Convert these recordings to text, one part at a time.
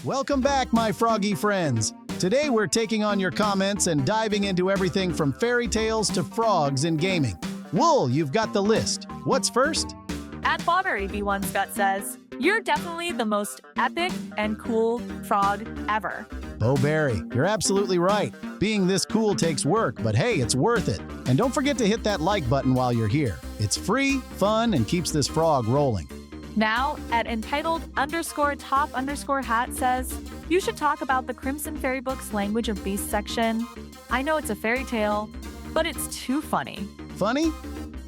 Welcome back, my froggy friends. Today we're taking on your comments and diving into everything from fairy tales to frogs in gaming. Wool, you've got the list. What's first? At Bobbery B1 Scott says, "You're definitely the most epic and cool frog ever." Bo Berry, you're absolutely right. Being this cool takes work, but hey, it's worth it. And don't forget to hit that like button while you're here. It's free, fun, and keeps this frog rolling. Now, at entitled_top_hat says, "You should talk about the Crimson Fairy Book's Language of Beasts section. I know it's a fairy tale, but it's too funny." Funny?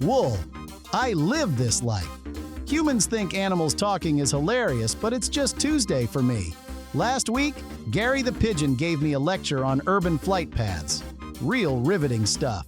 Wool, I live this life. Humans think animals talking is hilarious, but it's just Tuesday for me. Last week, Gary the Pigeon gave me a lecture on urban flight paths. Real riveting stuff.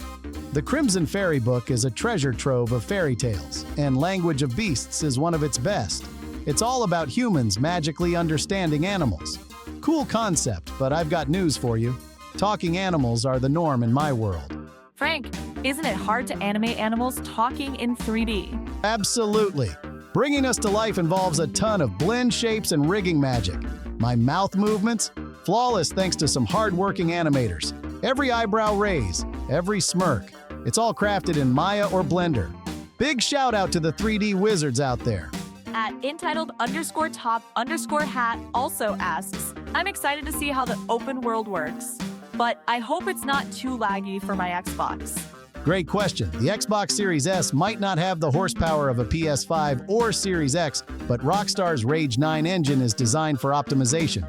The Crimson Fairy Book is a treasure trove of fairy tales, and Language of Beasts is one of its best. It's all about humans magically understanding animals. Cool concept, but I've got news for you. Talking animals are the norm in my world. Frank, isn't it hard to animate animals talking in 3D? Absolutely. Bringing us to life involves a ton of blend shapes and rigging magic. My mouth movements? Flawless thanks to some hard-working animators. Every eyebrow raise, every smirk. It's all crafted in Maya or Blender. Big shout out to the 3D wizards out there. At entitled_top_hat also asks, "I'm excited to see how the open world works, but I hope it's not too laggy for my Xbox." Great question. The Xbox Series S might not have the horsepower of a PS5 or Series X, but Rockstar's Rage 9 engine is designed for optimization.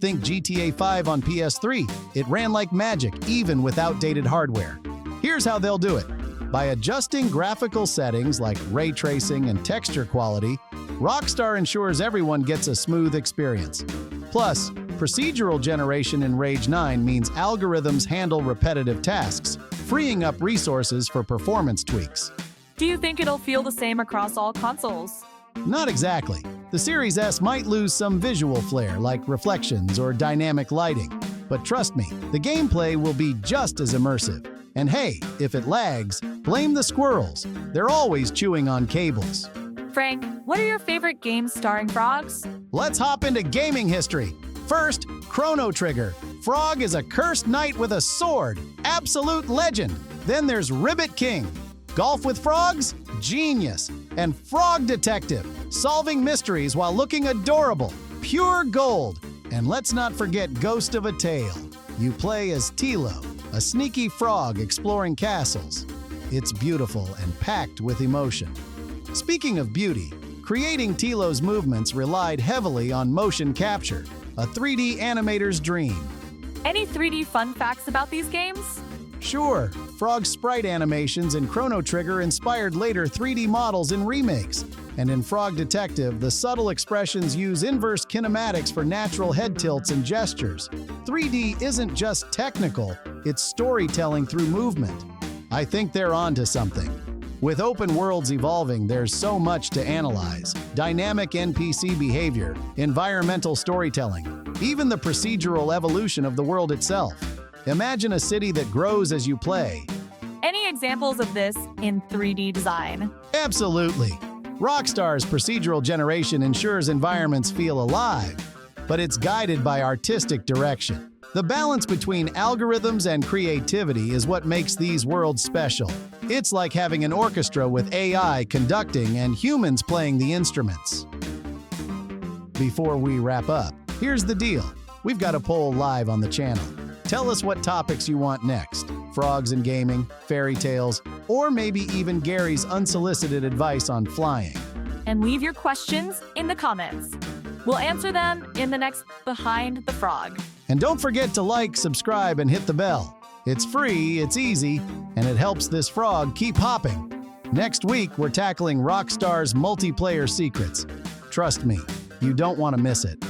Think GTA 5 on PS3. It ran like magic, even with outdated hardware. Here's how they'll do it. By adjusting graphical settings like ray tracing and texture quality, Rockstar ensures everyone gets a smooth experience. Plus, procedural generation in Rage 9 means algorithms handle repetitive tasks, freeing up resources for performance tweaks. Do you think it'll feel the same across all consoles? Not exactly. The Series S might lose some visual flair like reflections or dynamic lighting. But trust me, the gameplay will be just as immersive. And hey, if it lags, blame the squirrels. They're always chewing on cables. Frank, what are your favorite games starring frogs? Let's hop into gaming history. First, Chrono Trigger. Frog is a cursed knight with a sword. Absolute legend. Then there's Ribbit King. Golf with frogs? Genius. And Frog Detective, solving mysteries while looking adorable. Pure gold. And let's not forget Ghost of a Tale. You play as Tilo, a sneaky frog exploring castles. It's beautiful and packed with emotion. Speaking of beauty, creating Tilo's movements relied heavily on motion capture, a 3D animator's dream. Any 3D fun facts about these games? Sure, Frog's sprite animations in Chrono Trigger inspired later 3D models in remakes. And in Frog Detective, the subtle expressions use inverse kinematics for natural head tilts and gestures. 3D isn't just technical, it's storytelling through movement. I think they're onto something. With open worlds evolving, there's so much to analyze. Dynamic NPC behavior, environmental storytelling, even the procedural evolution of the world itself. Imagine a city that grows as you play. Any examples of this in 3D design? Absolutely. Rockstar's procedural generation ensures environments feel alive, but it's guided by artistic direction. The balance between algorithms and creativity is what makes these worlds special. It's like having an orchestra with AI conducting and humans playing the instruments. Before we wrap up, here's the deal. We've got a poll live on the channel. Tell us what topics you want next. Frogs in gaming, fairy tales, or maybe even Gary's unsolicited advice on flying. And leave your questions in the comments. We'll answer them in the next Behind the Frog. And don't forget to like, subscribe, and hit the bell. It's free, it's easy, and it helps this frog keep hopping. Next week, we're tackling Rockstar's multiplayer secrets. Trust me, you don't want to miss it.